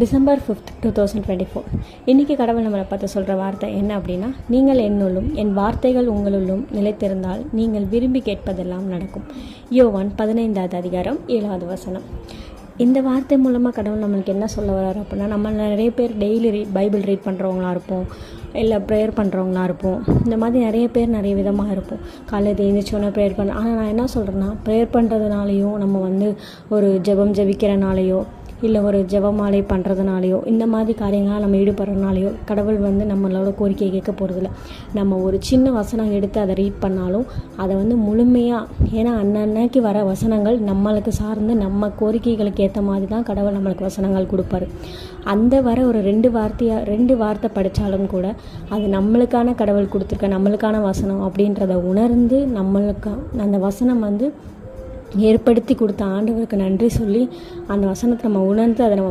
December 5th 2024. இன்றைக்கி கடவுள் நம்மளை பார்த்து சொல்கிற வார்த்தை என்ன அப்படின்னா, நீங்கள் என்னுள்ளும் என் வார்த்தைகள் உங்களுள்ளும் நிலைத்திருந்தால் நீங்கள் விரும்பி கேட்பதெல்லாம் நடக்கும். யோவான் 15வது அதிகாரம் 7வது வசனம். இந்த வார்த்தை மூலமாக கடவுள் நம்மளுக்கு என்ன சொல்ல வர்றாரு அப்படின்னா, நம்ம நிறைய பேர் டெய்லி பைபிள் ரீட் பண்ணுறவங்களா இருப்போம், இல்லை ப்ரேயர் பண்ணுறவங்களா இருப்போம். இந்த மாதிரி நிறைய பேர் நிறைய விதமாக இருப்போம். காலையில் எழுந்திரிச்சோன்னே ப்ரேயர் பண்ண. ஆனால் நான் என்ன சொல்கிறேன்னா, ப்ரேயர் பண்ணுறதுனாலையும் நம்ம ஒரு ஜெபிக்கிறனாலையோ இல்லை ஒரு ஜெபமாலை பண்ணுறதுனாலையோ இந்த மாதிரி காரியங்களாக நம்ம ஈடுபடுறதுனாலையோ கடவுள் நம்மளோட கோரிக்கையை கேட்க போகிறதில்ல. நம்ம ஒரு சின்ன வசனம் எடுத்து அதை ரீட் பண்ணாலும் அதை முழுமையாக, ஏன்னா அன்னன்னைக்கு வர வசனங்கள் நம்மளுக்கு சார்ந்து நம்ம கோரிக்கைகளுக்கு ஏற்ற மாதிரி தான் கடவுள் நம்மளுக்கு வசனங்கள் கொடுப்பாரு. அந்த வர ஒரு ரெண்டு வார்த்தை படித்தாலும் கூட அது நம்மளுக்கான கடவுள் கொடுத்துருக்க நம்மளுக்கான வசனம் அப்படின்றத உணர்ந்து நம்மளுக்கு அந்த வசனம் ஏற்படுத்தி கொடுத்த ஆண்டவருக்கு நன்றி சொல்லி அந்த வசனத்தை நம்ம உணர்ந்து அதை நம்ம